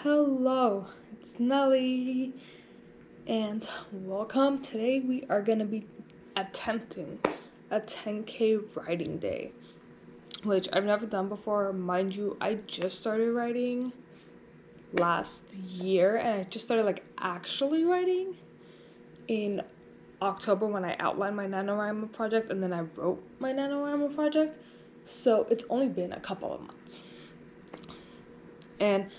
Hello, it's Nelly, and welcome. Today we are going to be attempting a 10K writing day, which I've never done before. Mind you, I just started writing last year, and I just started actually writing in October when I outlined my NaNoWriMo project, and then I wrote my NaNoWriMo project. So it's only been a couple of months. And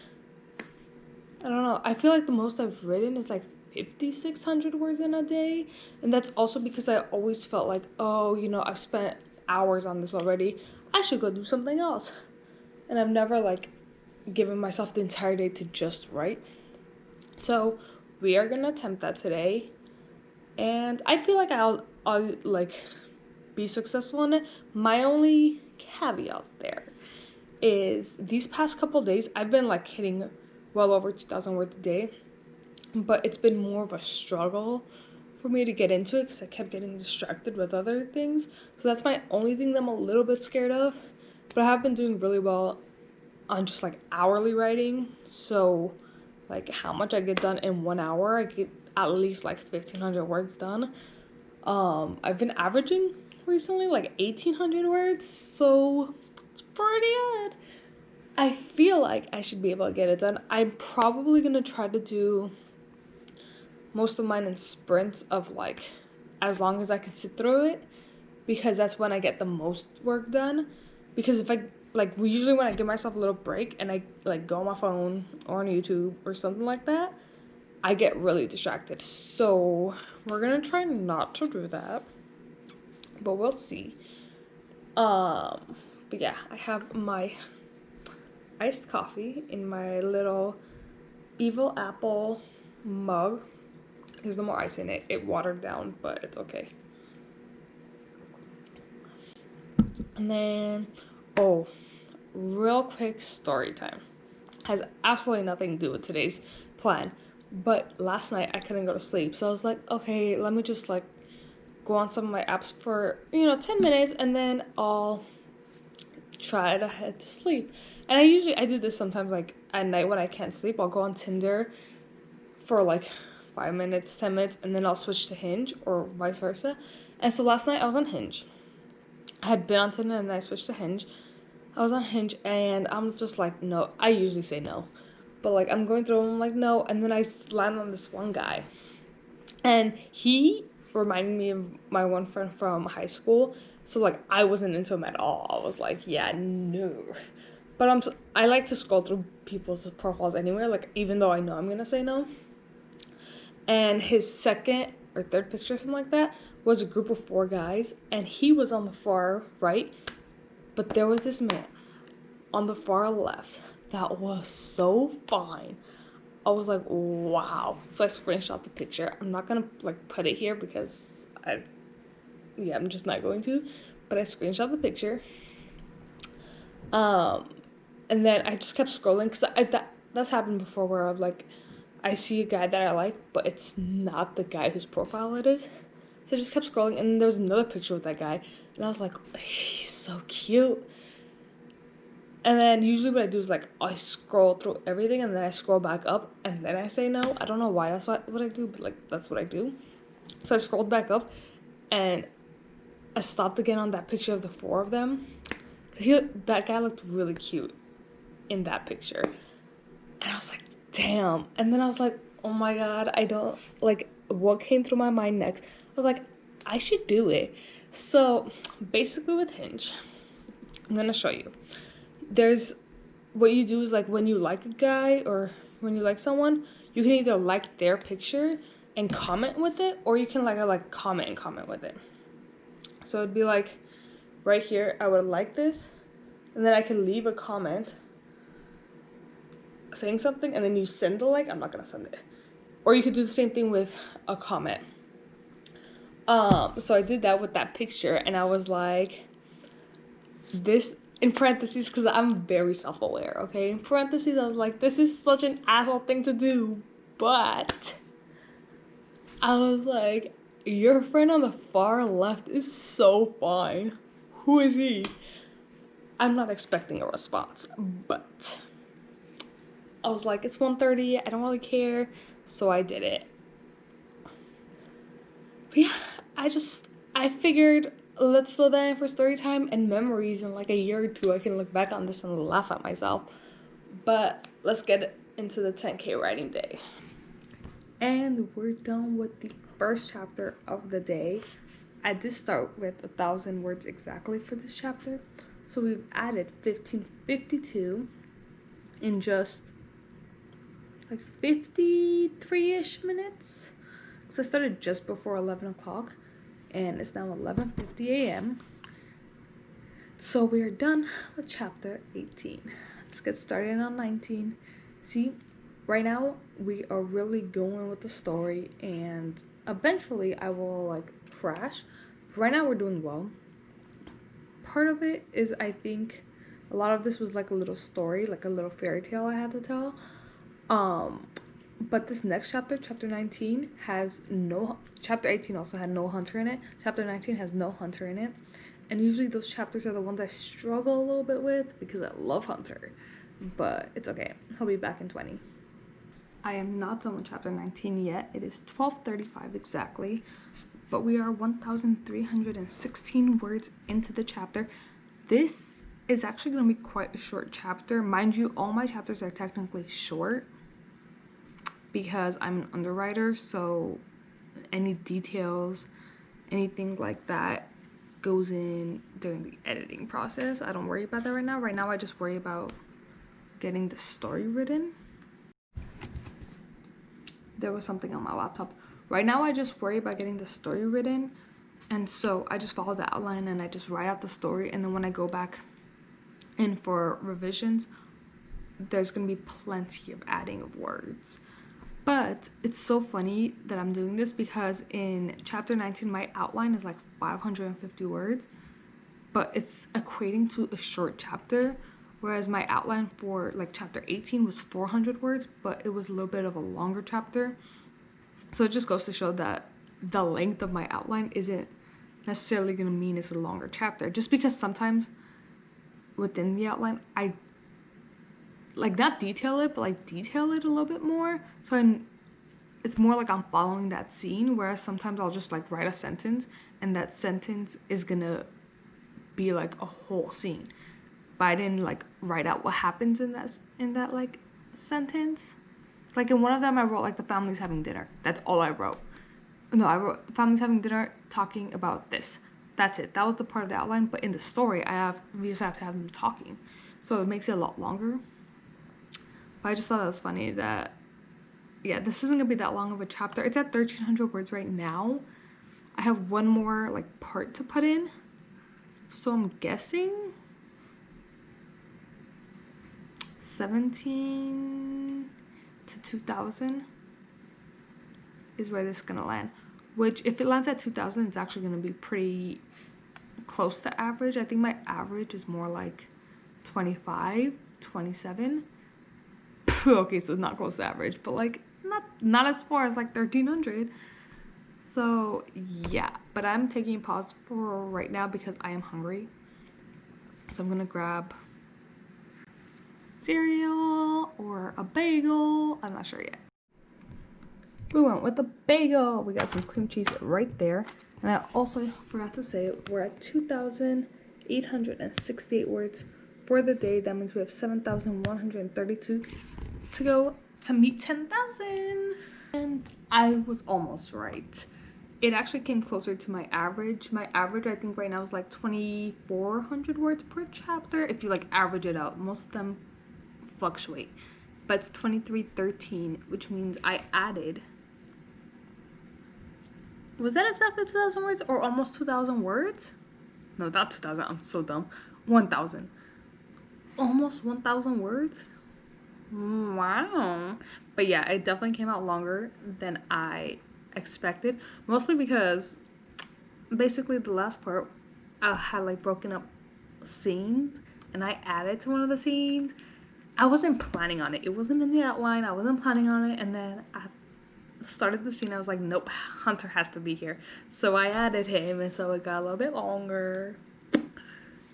I don't know. I feel like the most I've written is 5,600 words in a day. And that's also because I always felt like, oh, I've spent hours on this already. I should go do something else. And I've never given myself the entire day to just write. So we are going to attempt that today. And I feel like I'll be successful in it. My only caveat there is these past couple days I've been hitting well over 2,000 words a day, but it's been more of a struggle for me to get into it because I kept getting distracted with other things. So that's my only thing that I'm a little bit scared of. But I have been doing really well on just hourly writing. So how much I get done in 1 hour, I get at least 1,500 words done. I've been averaging recently 1,800 words, so it's pretty good. I feel like I should be able to get it done. I'm probably gonna try to do most of mine in sprints of as long as I can sit through it, because that's when I get the most work done. Because if I usually when I give myself a little break and I go on my phone or on YouTube or something like that, I get really distracted. So we're gonna try not to do that, but we'll see. But yeah, I have my iced coffee in my little evil apple mug. There's no more ice in it. It watered down, but it's okay. And then, real quick story time. Has absolutely nothing to do with today's plan. But last night I couldn't go to sleep. So I was like, okay, let me just go on some of my apps for, 10 minutes and then I'll try to head to sleep. And I do this sometimes at night when I can't sleep. I'll go on Tinder for 5 minutes, 10 minutes, and then I'll switch to Hinge or vice versa. And so last night I was on Hinge. I had been on Tinder and then I switched to Hinge. I was on Hinge and I'm just no. I usually say no. But I'm going through them, I'm like, no. And then I land on this one guy. And he reminded me of my one friend from high school. So I wasn't into him at all. I was like, yeah, no. But I like to scroll through people's profiles anyway, even though I know I'm gonna say no. And his second or third picture, something like that, was a group of 4 guys, and he was on the far right, but there was this man on the far left that was so fine. I was like, wow. So I screenshot the picture. I'm not gonna put it here because I'm just not going to. But I screenshot the picture. And then I just kept scrolling because that's happened before where I see a guy that I like, but it's not the guy whose profile it is. So I just kept scrolling, and there was another picture with that guy, and I was like, he's so cute. And then usually what I do is I scroll through everything, and then I scroll back up, and then I say no. I don't know why that's what I do, but that's what I do. So I scrolled back up, and I stopped again on that picture of the 4 of them. That guy looked really cute in that picture. And I was like, damn. And then I was like, oh my god, I don't, what came through my mind next? I was like, I should do it. So, basically with Hinge, I'm gonna show you. There's, what you do is when you like a guy or when you like someone, you can either like their picture and comment with it, or you can comment and comment with it. So it'd be right here, I would like this, and then I can leave a comment saying something, and then you send the I'm not gonna send it. Or you could do the same thing with a comment. So I did that with that picture, and I was like, this, in parentheses, because I'm very self-aware, okay? In parentheses, I was like, this is such an asshole thing to do, but I was like, your friend on the far left is so fine. Who is he? I'm not expecting a response, but I was like, it's 1:30, I don't really care, so I did it. But yeah, I figured let's slow down for story time and memories. In like a year or two, I can look back on this and laugh at myself. But let's get into the 10K writing day. And we're done with the first chapter of the day. I did start with 1,000 words exactly for this chapter. So we've added 1552 in just like 53-ish minutes. So I started just before 11 o'clock and it's now 11:50 a.m. So we are done with chapter 18. Let's get started on 19. See, right now we are really going with the story and eventually I will like crash. Right now we're doing well. Part of it is I think a lot of this was like a little story, like a little fairy tale I had to tell. But this next chapter, chapter 19, has no... Chapter 18 also had no hunter in it. Chapter 19 has no hunter in it. And usually those chapters are the ones I struggle a little bit with because I love Hunter. But it's okay. He'll be back in 20. I am not done with chapter 19 yet. It is 12:35 exactly. But we are 1,316 words into the chapter. This is actually going to be quite a short chapter. Mind you, all my chapters are technically short because I'm an underwriter, so any details, anything like that goes in during the editing process. I don't worry about that right now. Right now I just worry about getting the story written. There was something on my laptop. Right now I just worry about getting the story written, and so I just follow the outline and I just write out the story, and then when I go back in for revisions, there's gonna be plenty of adding of words. But it's so funny that I'm doing this because in chapter 19 my outline is like 550 words, but it's equating to a short chapter, whereas my outline for like chapter 18 was 400 words, but it was a little bit of a longer chapter. So it just goes to show that the length of my outline isn't necessarily going to mean it's a longer chapter, just because sometimes within the outline I like not detail it, but like detail it a little bit more, so it's more like I'm following that scene, whereas sometimes I'll just like write a sentence and that sentence is gonna be like a whole scene, but I didn't like write out what happens in that like sentence. Like in one of them I wrote like the family's having dinner. That's all I wrote. No, I wrote family's having dinner talking about this. That's it. That was the part of the outline, but in the story we just have to have them talking, so it makes it a lot longer. But I just thought that was funny that, yeah, this isn't gonna be that long of a chapter. It's at 1,300 words right now. I have one more like part to put in, so I'm guessing 17 to 2,000 is where this is gonna land. Which, if it lands at 2,000, it's actually gonna be pretty close to average. I think my average is more like 25, 27. Okay, so it's not close to average, but like not as far as like 1,300. So yeah, but I'm taking a pause for right now because I am hungry. So I'm gonna grab cereal or a bagel. I'm not sure yet. We went with the bagel. We got some cream cheese right there. And I also forgot to say we're at 2,868 words for the day. That means we have 7,132 to go to meet 10,000. And I was almost right. It actually came closer to my average. My average, I think right now is like 2,400 words per chapter. If you like average it out, most of them fluctuate. But it's 2,313, which means I added... Was that exactly 2,000 words or almost 2,000 words? No, not 2,000. I'm so dumb. 1,000. Almost 1,000 words? Wow. But yeah, it definitely came out longer than I expected. Mostly because basically the last part I had like broken up scenes and I added to one of the scenes. I wasn't planning on it. It wasn't in the outline. I wasn't planning on it. And then I started the scene. I was like, nope, Hunter has to be here. So I added him, and so it got a little bit longer.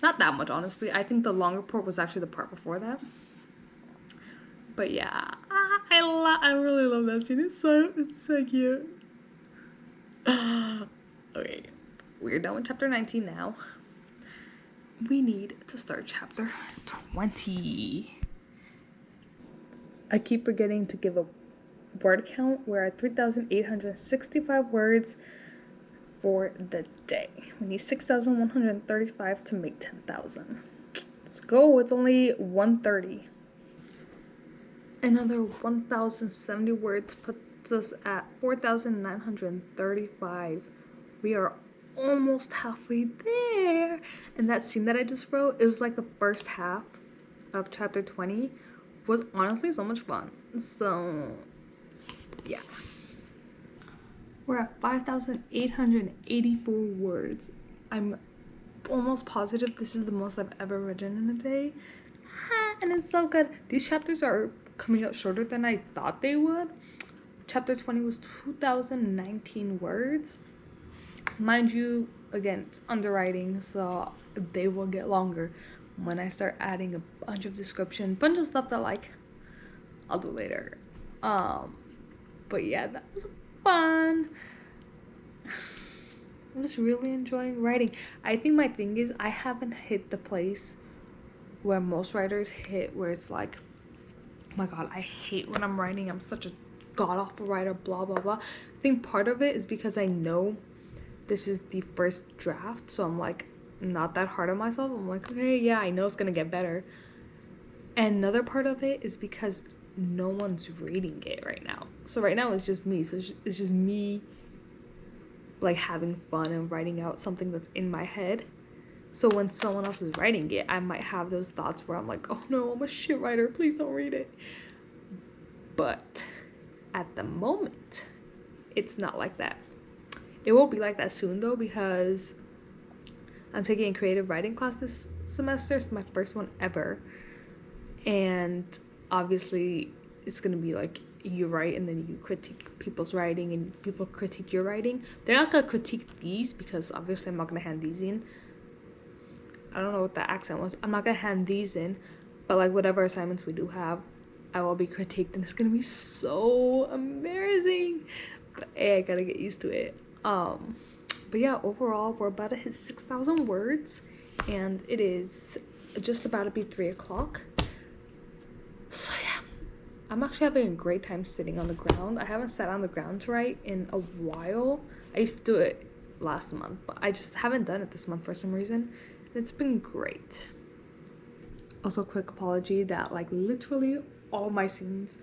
Not that much, honestly. I think the longer part was actually the part before that. But yeah, I really love that scene. It's so cute. Okay, we're done with chapter 19 now. We need to start chapter 20. I keep forgetting to give a word count. We're at 3,865 words for the day. We need 6,135 to make 10,000. Let's go. It's only 1:30. Another 1,070 words puts us at 4,935. We are almost halfway there. And that scene that I just wrote, it was like the first half of chapter 20, was honestly so much fun. So yeah, we're at 5,884 words. I'm almost positive this is the most I've ever written in a day, and it's so good. These chapters are coming out shorter than I thought they would. Chapter 20 was 2,019 words. Mind you, again, it's underwriting, so they will get longer when I start adding a bunch of description, bunch of stuff that like I'll do later. But yeah, that was fun. I'm just really enjoying writing. I think my thing is I haven't hit the place where most writers hit, where it's like, oh my god, I hate when I'm writing, I'm such a god-awful writer, blah blah blah. I think part of it is because I know this is the first draft, so I'm like not that hard on myself. I'm like, okay, yeah, I know it's gonna get better. And another part of it is because no one's reading it right now. So right now it's just me. So it's just me like having fun and writing out something that's in my head. So when someone else is writing it, I might have those thoughts where I'm like, oh no, I'm a shit writer, please don't read it. But at the moment, it's not like that. It won't be like that soon though, because I'm taking a creative writing class this semester. It's my first one ever. And obviously it's gonna be like you write and then you critique people's writing and people critique your writing. They're not gonna critique these because obviously I'm not gonna hand these in. I don't know what that accent was. I'm not gonna hand these in, but like whatever assignments we do have, I will be critiqued and it's gonna be so embarrassing. But hey, I gotta get used to it. But yeah, overall we're about to hit 6,000 words and it is just about to be 3 o'clock. So yeah, I'm actually having a great time sitting on the ground. I haven't sat on the ground to write in a while. I used to do it last month, but I just haven't done it this month for some reason. It's been great. Also, quick apology that like literally all my scenes,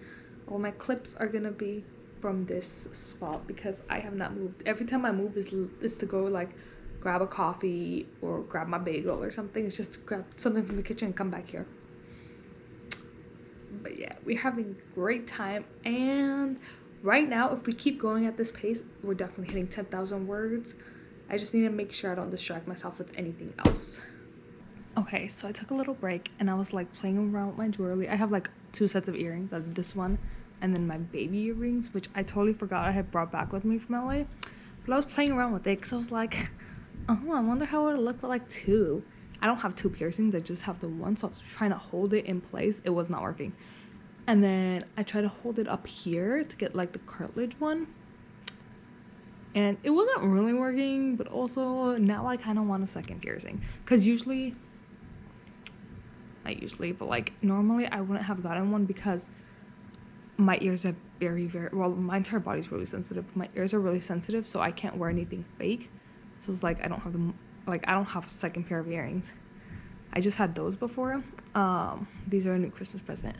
all my clips are gonna be from this spot because I have not moved. Every time I move is to go like grab a coffee or grab my bagel or something. It's just to grab something from the kitchen and come back here. But yeah, we're having a great time, and right now if we keep going at this pace, we're definitely hitting 10,000 words. I just need to make sure I don't distract myself with anything else. Okay, so I took a little break and I was like playing around with my jewelry. I have like 2 sets of earrings. I have this one and then my baby earrings, which I totally forgot I had brought back with me from LA. But I was playing around with it because I was like, oh, I wonder how it would look with like 2. I don't have 2 piercings, I just have the one, so I was trying to hold it in place. It was not working. And then I tried to hold it up here to get like the cartilage one. And it wasn't really working, but also now I kind of want a second piercing. Because but like normally I wouldn't have gotten one because my ears are very, well, my entire body's really sensitive. My ears are really sensitive, so I can't wear anything fake. So it's like I don't have a second pair of earrings. I just had those before. These are a new Christmas present.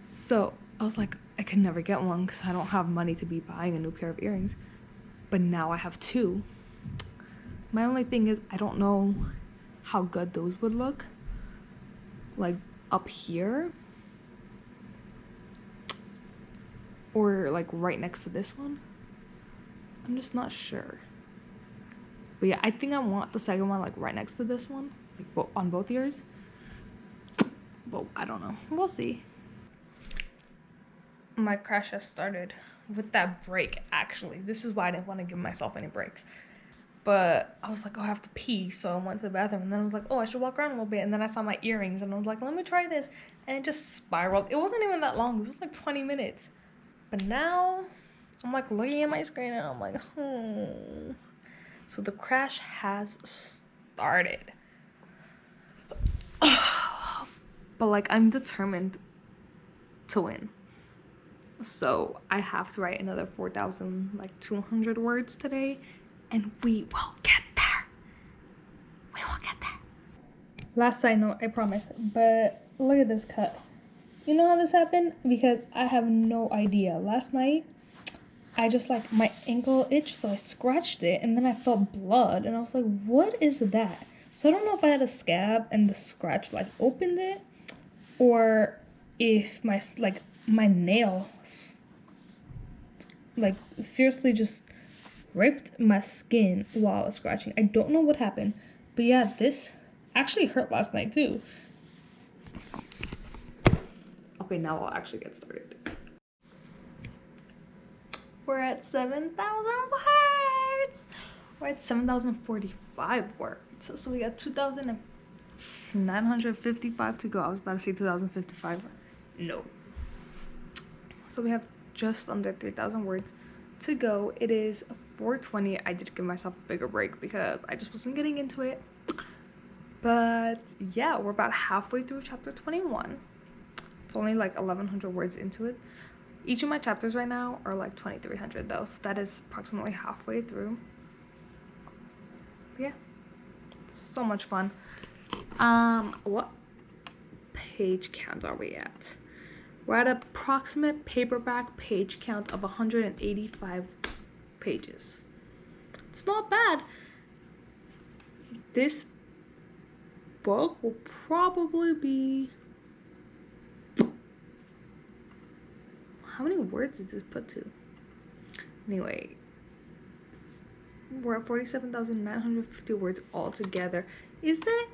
So I was like, I could never get one because I don't have money to be buying a new pair of earrings. But now I have 2. My only thing is I don't know how good those would look. Like up here. Or like right next to this one. I'm just not sure. But yeah, I think I want the second one like right next to this one. Like on both ears. But I don't know. We'll see. My crash has started with that break, actually. This is why I didn't want to give myself any breaks. But I was like, oh, I have to pee. So I went to the bathroom. And then I was like, oh, I should walk around a little bit. And then I saw my earrings. And I was like, let me try this. and it just spiraled. It wasn't even that long. It was like 20 minutes. But now I'm like looking at my screen and I'm like, So the crash has started. But like I'm determined to win. So I have to write another 4,200 words today, and we will get there. We will get there. Last side note, I promise. But look at this cut. You know how this happened? Because I have no idea. Last night, I just like my ankle itched, so I scratched it, and then I felt blood, and I was like, what is that? So I don't know if I had a scab and the scratch like opened it, or if my nail like seriously just ripped my skin while I was scratching. I don't know what happened, but yeah, this actually hurt last night too. Okay, now I'll actually get started. We're at 7,000 words. We're at 7,045 words. So we got 2,955 to go. I was about to say 2,055. No. So we have just under 3,000 words to go. It is 4:20. I did give myself a bigger break because I just wasn't getting into it. But yeah, we're about halfway through chapter 21. It's only like 1,100 words into it. Each of my chapters right now are like 2,300 though, so that is approximately halfway through. But yeah, so much fun. What page count are we at? We're at approximate paperback page count of 185 pages. It's not bad. This book will probably be... How many words did this put to? Anyway, we're at 47,950 words altogether. Is that?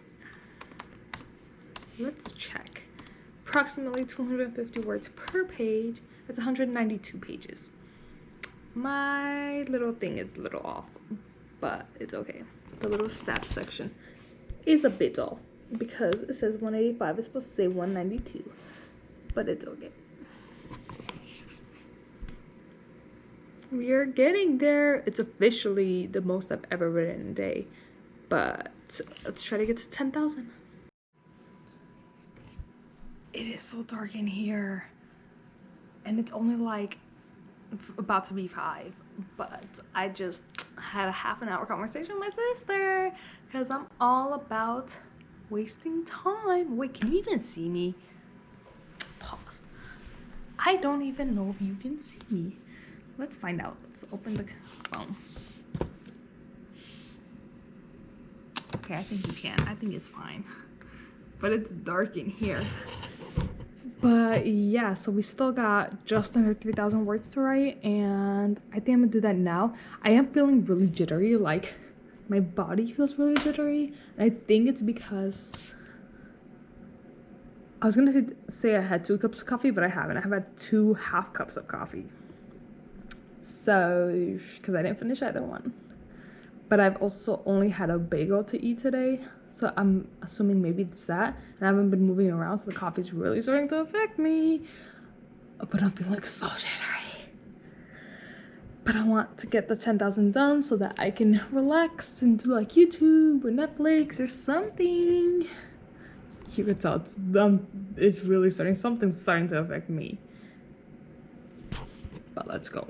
Let's check. Approximately 250 words per page. That's 192 pages. My little thing is a little off, but it's okay. The little stats section is a bit off because it says 185. It's supposed to say 192, but it's okay. We are getting there. It's officially the most I've ever written in a day, but let's try to get to 10,000. It is so dark in here, and it's only like about to be 5, but I just had a half an hour conversation with my sister because I'm all about wasting time. Wait, can you even see me? Pause. I don't even know if you can see me. Let's find out. Let's open the phone. Okay, I think you can. I think it's fine. But it's dark in here. But yeah, so we still got just under 3,000 words to write, and I think I'm gonna do that now. I am feeling really jittery, like my body feels really jittery, and I think it's because I was gonna say I had 2 cups of coffee, but I haven't. I have had 2 half cups of coffee. So, because I didn't finish either one. But I've also only had a bagel to eat today. So I'm assuming maybe it's that. And I haven't been moving around, so the coffee's really starting to affect me. But I'm feeling so jittery. But I want to get the 10,000 done so that I can relax and do like YouTube or Netflix or something. You can tell it's really something's starting to affect me. But let's go.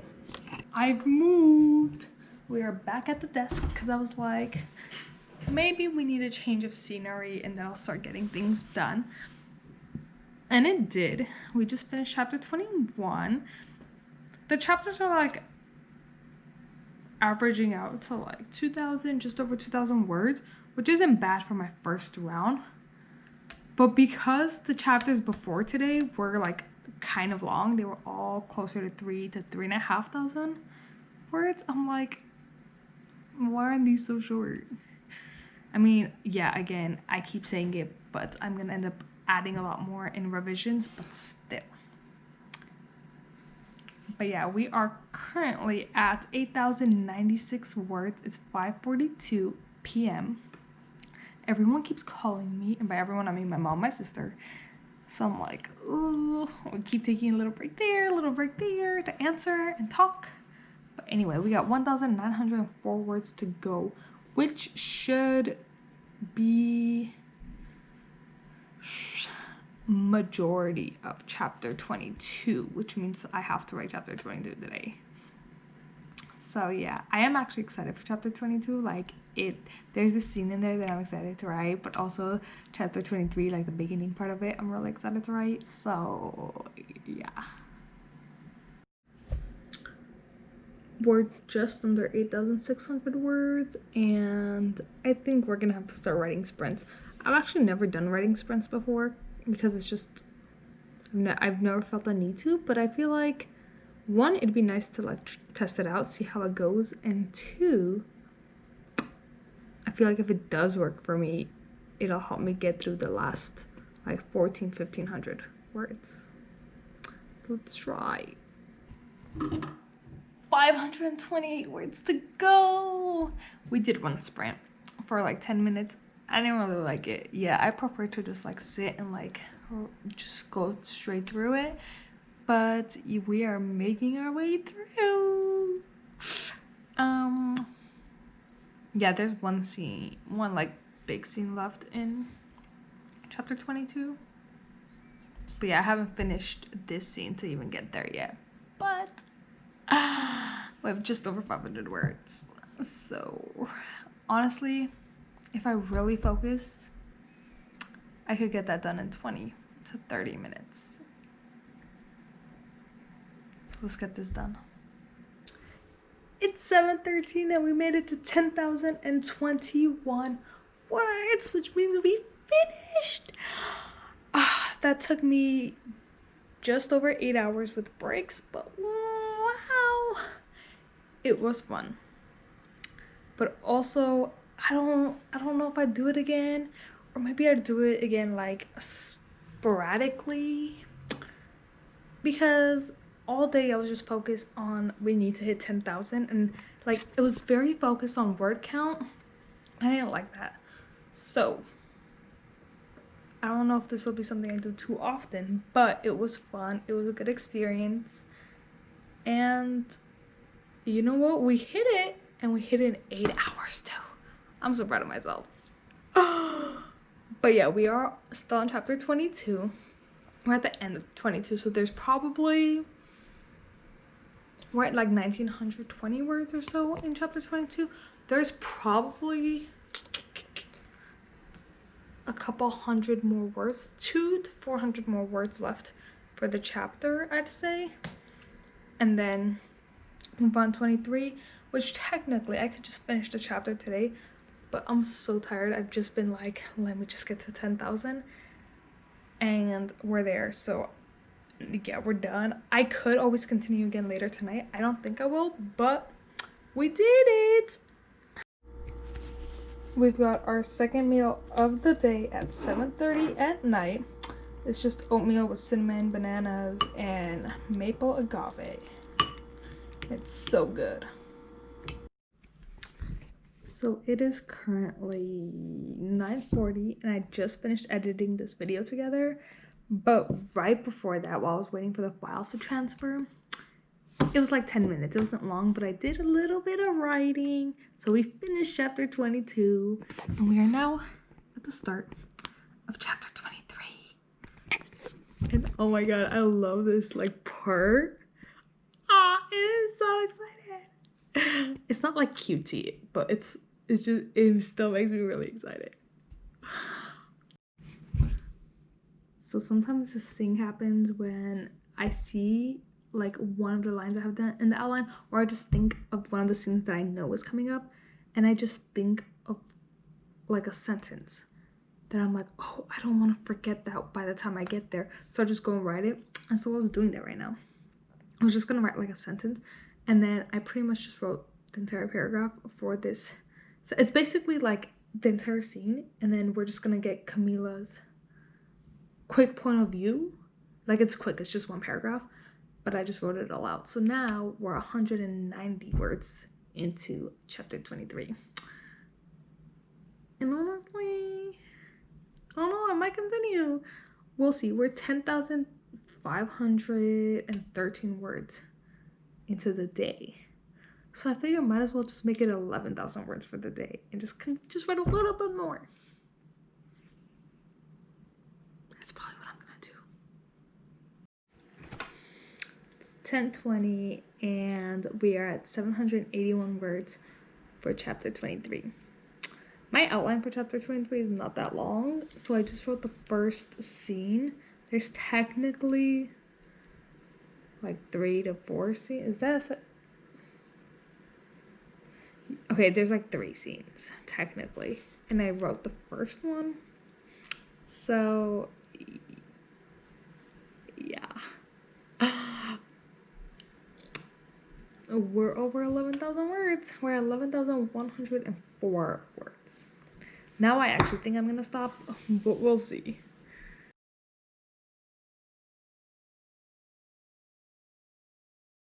I've moved. We are back at the desk because I was like, maybe we need a change of scenery and then I'll start getting things done. And it did. We just finished chapter 21. The chapters are like averaging out to like 2,000, just over 2,000 words, which isn't bad for my first round. But because the chapters before today were like kind of long, they were all closer to 3,000 to 3,500 words. I'm like, why aren't these so short? I mean, yeah, again, I keep saying it, but I'm gonna end up adding a lot more in revisions, but still. But yeah, we are currently at 8,096 words. It's 5:42 p.m. Everyone keeps calling me, and by everyone I mean my mom, my sister, So I'm like, ooh, we keep taking a little break there to answer and talk. But anyway, we got 1,904 words to go, which should be majority of chapter 22, which means I have to write chapter 22 today. So yeah, I am actually excited for chapter 22. Like, there's this scene in there that I'm excited to write, but also chapter 23, like the beginning part of it, I'm really excited to write. So yeah, we're just under 8,600 words, and I think we're gonna have to start writing sprints. I've actually never done writing sprints before because it's just I've never felt the need to, but I feel like, one, it'd be nice to like test it out, see how it goes, and two, I feel like if it does work for me, it'll help me get through the last like 1,500 words. So let's try. 528 words to go. We did one sprint for like 10 minutes. I didn't really like it. Yeah, I prefer to just like sit and like just go straight through it. But we are making our way through. Yeah, there's one like big scene left in chapter 22. But yeah, I haven't finished this scene to even get there yet. But we have just over 500 words. So honestly, if I really focus, I could get that done in 20 to 30 minutes. So let's get this done. It's 7:13 and we made it to 10,021 words, which means we finished. That took me just over 8 hours with breaks, but wow, it was fun. But also, I don't know if I'd do it again, or maybe I'd do it again like sporadically, because all day I was just focused on we need to hit 10,000, and like it was very focused on word count. I didn't like that. So I don't know if this will be something I do too often, but it was fun. It was a good experience. And you know what? We hit it, and we hit it in 8 hours too. I'm so proud of myself. But yeah, we are still on chapter 22. We're at the end of 22, so there's probably, we're at like 1,920 words or so in chapter 22. There's probably a couple hundred more words, 200 to 400 more words left for the chapter, I'd say. And then move on 23, which technically I could just finish the chapter today, but I'm so tired. I've just been like, let me just get to 10,000, and we're there. So yeah, we're done. I could always continue again later tonight. I don't think I will, but we did it. We've got our second meal of the day at 7:30 at night. It's just oatmeal with cinnamon, bananas, and maple agave. It's so good. So it is currently 9:40, and I just finished editing this video together. But right before that, while I was waiting for the files to transfer, it was like 10 minutes. It wasn't long, but I did a little bit of writing. So we finished chapter 22, and we are now at the start of chapter 23. And oh my god, I love this like part. It is so excited. It's not like cutesy, but it still makes me really excited. So sometimes this thing happens when I see like one of the lines I have done in the outline, or I just think of one of the scenes that I know is coming up, and I just think of like a sentence that I'm like, oh, I don't want to forget that by the time I get there, so I just go and write it. And so I was doing that right now. I was just gonna write like a sentence, and then I pretty much just wrote the entire paragraph for this. So it's basically like the entire scene, and then we're just gonna get Camila's quick point of view. Like, it's quick, it's just one paragraph, but I just wrote it all out. So now we're 190 words into chapter 23. And honestly, I don't know, I might continue. We'll see. We're 10,513 words into the day. So I figure I might as well just make it 11,000 words for the day and just write a little bit more. That's probably what I'm gonna do. It's 10:20 and we are at 781 words for chapter 23. My outline for chapter 23 is not that long, so I just wrote the first scene. There's technically like 3 to 4 scenes. Is that okay, there's like 3 scenes technically, and I wrote the first one. So yeah. We're over 11,000 words. We're at 11,104 words. Now I actually think I'm gonna stop, but we'll see.